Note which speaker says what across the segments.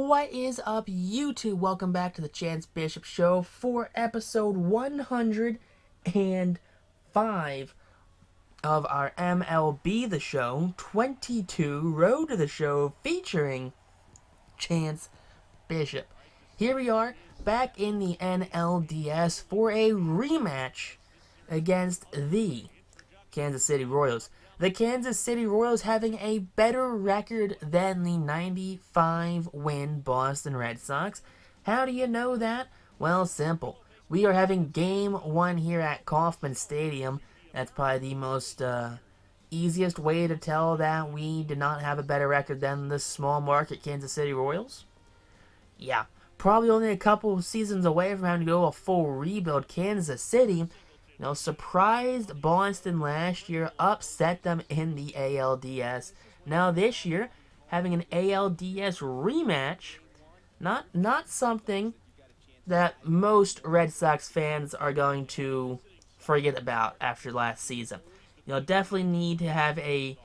Speaker 1: What is up, YouTube? Welcome back to the Chance Bishop Show for episode 105 of our MLB The Show 22 Road to the Show featuring Chance Bishop. Here we are back in the NLDS for a rematch against the Kansas City Royals. The Kansas City Royals having a better record than the 95-win Boston Red Sox. How do you know that? Well, simple. We are having Game 1 here at Kauffman Stadium. That's probably the most easiest way to tell that we did not have a better record than the small market Kansas City Royals. Yeah, probably only a couple of seasons away from having to go a full rebuild. Kansas City, surprised Boston last year, upset them in the ALDS. Now this year, having an ALDS rematch, not something that most Red Sox fans are going to forget about after last season. Definitely need to have a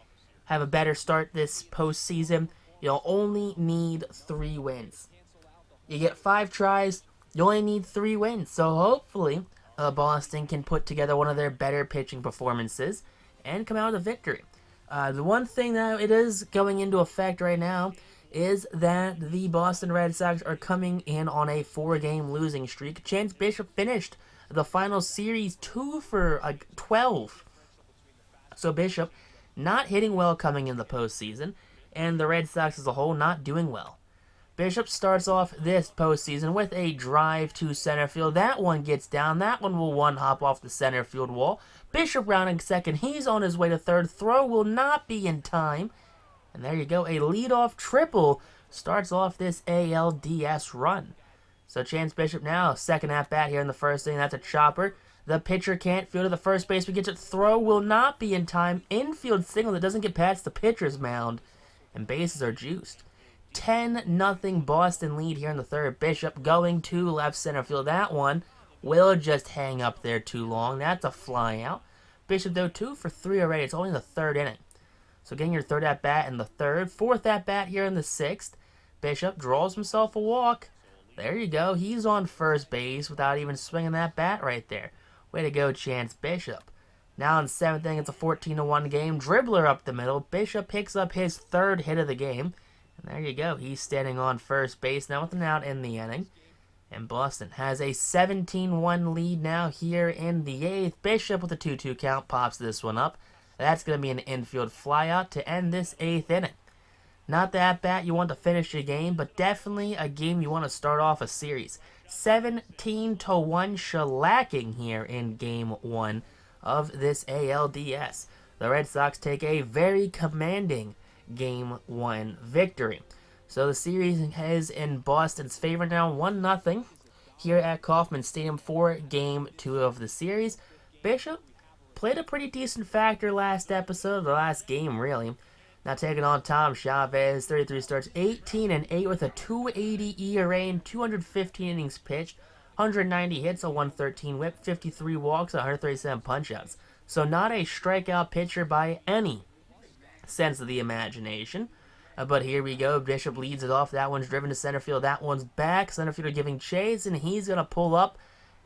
Speaker 1: better start this postseason. You'll only need 3 wins. You get 5 tries, you only need 3 wins. So hopefully, Boston can put together one of their better pitching performances and come out with a victory. The one thing that it is going into effect right now is that the Boston Red Sox are coming in on a 4-game losing streak. Chance Bishop finished the final series 2 for 12. So Bishop not hitting well coming in the postseason, and the Red Sox as a whole not doing well. Bishop starts off this postseason with a drive to center field. That one gets down. That one will one-hop off the center field wall. Bishop rounding second. He's on his way to third. Throw will not be in time. And there you go. A leadoff triple starts off this ALDS run. So Chance Bishop now, second at-bat here in the first inning. That's a chopper. The pitcher can't field it. The first baseman gets it. Throw will not be in time. Infield single that doesn't get past the pitcher's mound. And bases are juiced. 10-0 Boston lead here in the third. Bishop going to left center field. That one will just hang up there too long. That's a fly out. Bishop, though, 2 for 3 already. It's only the third inning. So getting your third at-bat in the third. Fourth at-bat here in the sixth. Bishop draws himself a walk. There you go. He's on first base without even swinging that bat right there. Way to go, Chance Bishop. Now in the seventh inning, it's a 14-1 game. Dribbler up the middle. Bishop picks up his third hit of the game. And there you go. He's standing on first base now with an out in the inning. And Boston has a 17-1 lead now here in the eighth. Bishop with a 2-2 count pops this one up. That's going to be an infield flyout to end this eighth inning. Not the at-bat you want to finish your game, but definitely a game you want to start off a series. 17-1 shellacking here in Game 1 of this ALDS. The Red Sox take a very commanding Game 1 victory. So the series is in Boston's favor now, 1-0 here at Kauffman Stadium for Game 2 of the series. Bishop played a pretty decent factor last episode, the last game really. Now taking on Tom Chavez, 33 starts, 18-8 with a 2.80 ERA and 215 innings pitched, 190 hits, a 113 whip, 53 walks, 137 punchouts. So not a strikeout pitcher by any sense of the imagination. But here we go. Bishop leads it off. That one's driven to center field. That one's back. Center fielder giving chase, and he's going to pull up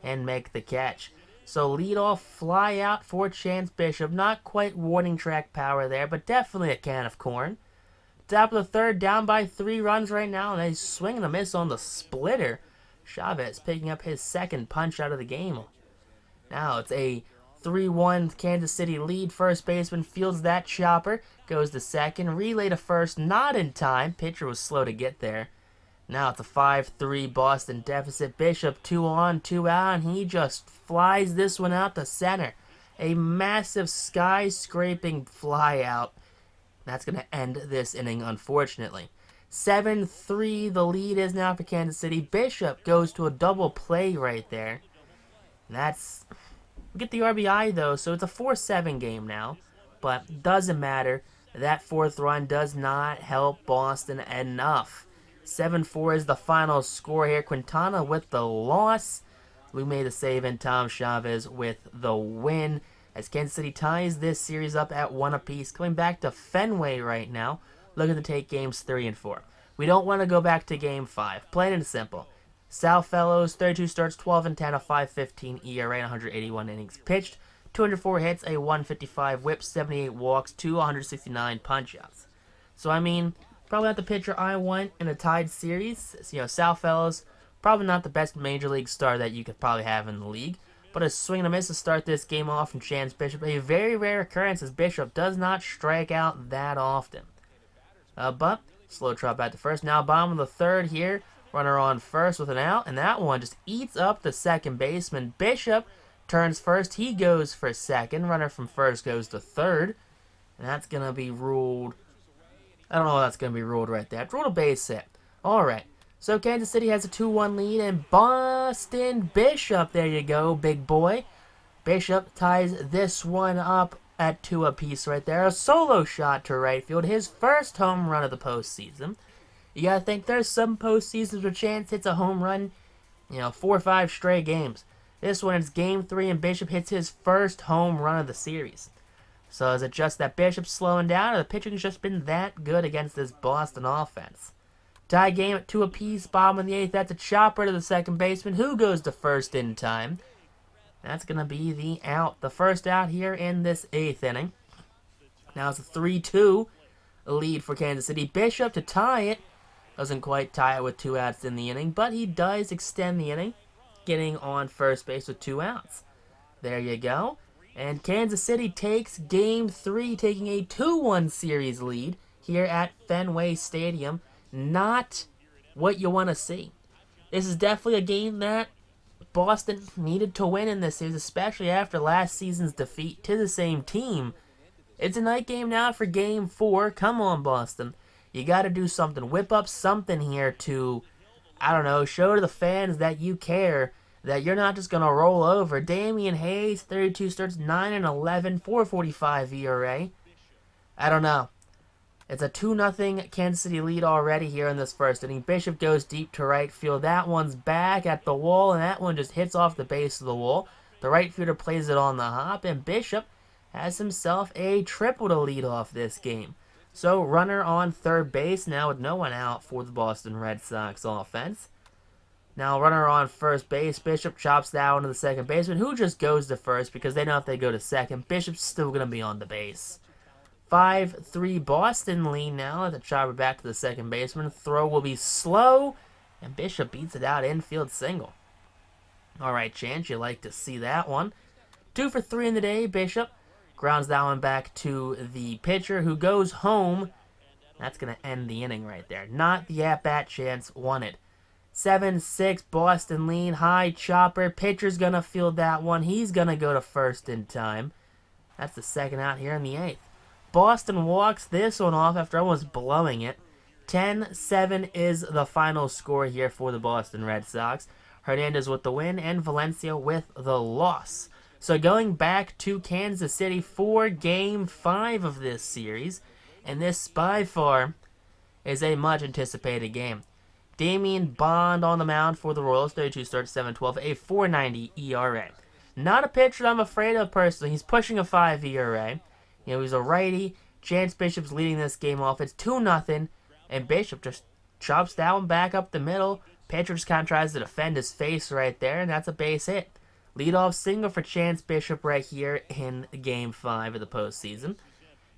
Speaker 1: and make the catch. So leadoff fly out for Chance Bishop. Not quite warning track power there, but definitely a can of corn. Top of the third, down by 3 runs right now, and they swing and a miss on the splitter. Chavez picking up his second punch out of the game. Now it's a 3-1 Kansas City lead. First baseman fields that chopper. Goes to second. Relay to first. Not in time. Pitcher was slow to get there. Now it's a 5-3 Boston deficit. Bishop 2 on, 2 out. And he just flies this one out to center. A massive sky-scraping fly out. That's going to end this inning, unfortunately. 7-3 the lead is now for Kansas City. Bishop goes to a double play right there. And that's... Get the RBI, though, so it's a 4-7 game now. But doesn't matter. That fourth run does not help Boston enough. 7-4 is the final score here. Quintana with the loss. We made the save, and Tom Chavez with the win. As Kansas City ties this series up at 1 apiece. Coming back to Fenway right now. Looking to take games 3 and 4. We don't want to go back to Game 5. Plain and simple. South Fellows, 32 starts, 12 and 10, a 5.15 ERA, 181 innings pitched, 204 hits, a 155 whip, 78 walks, 169 punch-outs. So, I mean, probably not the pitcher I want in a tied series. South Fellows, probably not the best major league star that you could probably have in the league. But a swing and a miss to start this game off from Chance Bishop. A very rare occurrence as Bishop does not strike out that often. But slow trot back to first. Now bottom of the third here. Runner on first with an out. And that one just eats up the second baseman. Bishop turns first. He goes for second. Runner from first goes to third. And that's going to be ruled. I don't know if that's going to be ruled right there. It's ruled a base hit. Alright. So Kansas City has a 2-1 lead, and Boston Bishop, there you go, big boy. Bishop ties this one up at 2 apiece right there. A solo shot to right field, his first home run of the postseason. You gotta think there's some postseasons where Chance hits a home run, 4 or 5 straight games. This one is Game 3, and Bishop hits his first home run of the series. So is it just that Bishop's slowing down, or the pitching's just been that good against this Boston offense? Tie game at 2 apiece, bottom of the 8th. That's a chopper to the second baseman, who goes to first in time. That's going to be the out. The first out here in this 8th inning. Now it's a 3-2 lead for Kansas City. Bishop to tie it. Doesn't quite tie it with 2 outs in the inning, but he does extend the inning, getting on first base with 2 outs. There you go. And Kansas City takes Game 3, taking a 2-1 series lead here at Fenway Stadium. Not what you want to see. This is definitely a game that Boston needed to win in this series, especially after last season's defeat to the same team. It's a night game now for Game 4. Come on, Boston. You got to do something. Whip up something here to, show to the fans that you care, that you're not just going to roll over. Damian Hayes, 32 starts, 9 and 11, 4.45 ERA. I don't know. It's a 2-0 Kansas City lead already here in this first inning. Bishop goes deep to right field. That one's back at the wall, and that one just hits off the base of the wall. The right fielder plays it on the hop, and Bishop has himself a triple to lead off this game. So, runner on third base now with no one out for the Boston Red Sox offense. Now, runner on first base. Bishop chops that one to the second baseman, who just goes to first because they know if they go to second, Bishop's still going to be on the base. 5-3 Boston lead now at the chopper back to the second baseman. Throw will be slow, and Bishop beats it out infield single. Alright, Chance, you like to see that one. 2 for 3 in the day. Bishop grounds that one back to the pitcher, who goes home. That's going to end the inning right there. Not the at-bat Chance wanted. 7-6 Boston lead. High chopper. Pitcher's going to field that one. He's going to go to first in time. That's the second out here in the 8th. Boston walks this one off after almost blowing it. 10-7 is the final score here for the Boston Red Sox. Hernandez with the win and Valencia with the loss. So going back to Kansas City for Game 5 of this series, and this by far is a much anticipated game. Damian Bond on the mound for the Royals, 32 starts, 7.12, a 4.90 ERA. Not a pitcher I'm afraid of personally. He's pushing a 5 ERA. He's a righty. Chance Bishop's leading this game off. It's 2-0, and Bishop just chops that one back up the middle. Pitcher just kind of tries to defend his face right there, and that's a base hit. Leadoff single for Chance Bishop right here in Game 5 of the postseason.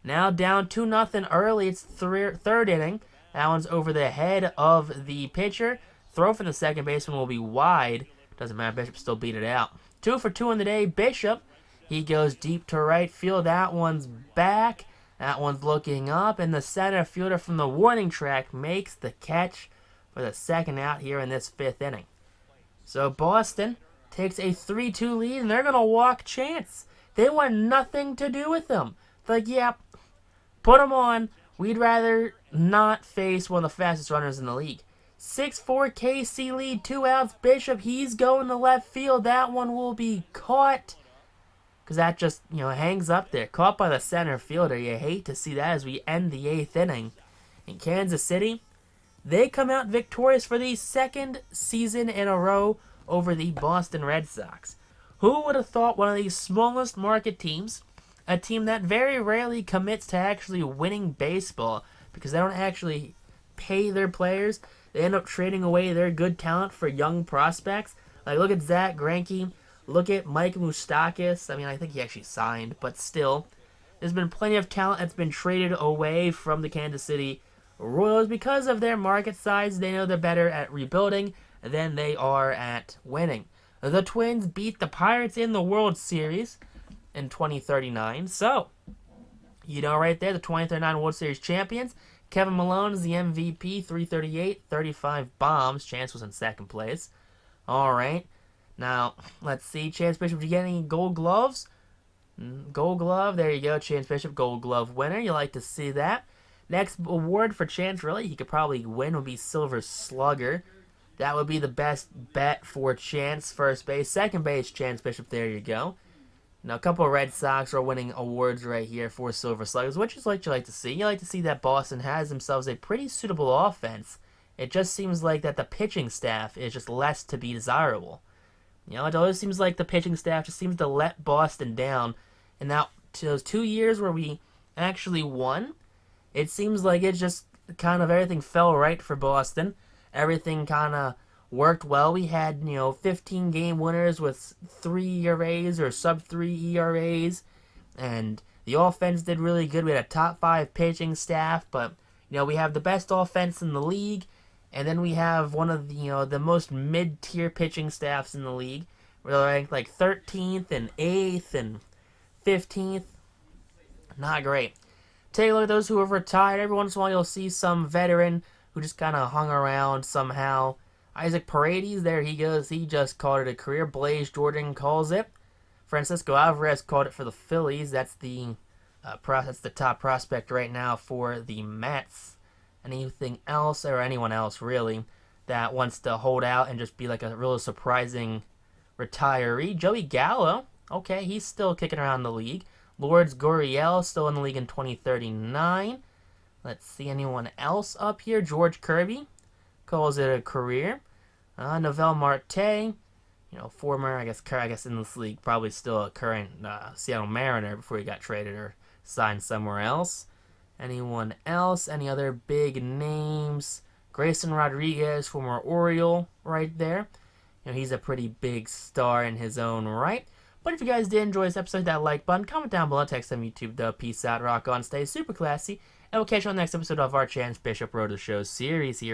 Speaker 1: Now down 2-0 early. It's third inning. That one's over the head of the pitcher. Throw for the second baseman will be wide. Doesn't matter. Bishop still beat it out. 2 for 2 in the day. Bishop, he goes deep to right field. That one's back. That one's looking up. And the center fielder from the warning track makes the catch for the second out here in this fifth inning. So Boston takes a 3-2 lead, and they're going to walk Chance. They want nothing to do with them. They're like, yeah, put them on. We'd rather not face one of the fastest runners in the league. 6-4 KC lead, 2 outs. Bishop, he's going to left field. That one will be caught. Because that just, hangs up there. Caught by the center fielder. You hate to see that as we end the 8th inning. In Kansas City, they come out victorious for the second season in a row over the Boston Red Sox. Who would have thought one of these smallest market teams, a team that very rarely commits to actually winning baseball because they don't actually pay their players. They end up trading away their good talent for young prospects. Like, look at Zach Greinke. Look at Mike Moustakas. I mean, I think he actually signed, but still. There's been plenty of talent that's been traded away from the Kansas City Royals because of their market size. They know they're better at rebuilding than they are at winning. The Twins beat the Pirates in the World Series in 2039. So, you know right there, the 2039 World Series champions. Kevin Malone is the MVP, 338, 35 bombs. Chance was in second place. All right. Now, let's see. Chance Bishop, did you get any gold gloves? Gold glove. There you go. Chance Bishop, gold glove winner. You like to see that. Next award for Chance, really, he could probably win would be Silver Slugger. That would be the best bet for Chance. First base. Second base, Chance Bishop. There you go. Now, a couple of Red Sox are winning awards right here for Silver Sluggers, which is what you like to see. You like to see that Boston has themselves a pretty suitable offense. It just seems like that the pitching staff is just less to be desirable. You know, it always seems like the pitching staff just seems to let Boston down. And now, to those 2 years where we actually won, it seems like it just kind of everything fell right for Boston. Everything kind of worked well. We had, 15-game winners with 3 ERAs or sub-3 ERAs. And the offense did really good. We had a top 5 pitching staff. But, we have the best offense in the league. And then we have one of the, the most mid-tier pitching staffs in the league. We're ranked like 13th and 8th and 15th. Not great. Take a look at those who have retired. Every once in a while you'll see some veteran who just kind of hung around somehow. Isaac Paredes, there he goes. He just called it a career. Blaze Jordan calls it. Francisco Alvarez called it for the Phillies. That's the top prospect right now for the Mets. Anything else, or anyone else really, that wants to hold out and just be like a real surprising retiree? Joey Gallo, okay, he's still kicking around the league. Lourdes Gurriel, still in the league in 2039. Let's see anyone else up here. George Kirby calls it a career. Noel Marte, former, I guess in this league, probably still a current Seattle Mariner before he got traded or signed somewhere else. Anyone else? Any other big names? Grayson Rodriguez, former Oriole, right there. He's a pretty big star in his own right. But if you guys did enjoy this episode, hit that like button, comment down below, text on YouTube, peace out, rock on, stay super classy, and we'll catch you on the next episode of our Chance Bishop Road to the Show series here.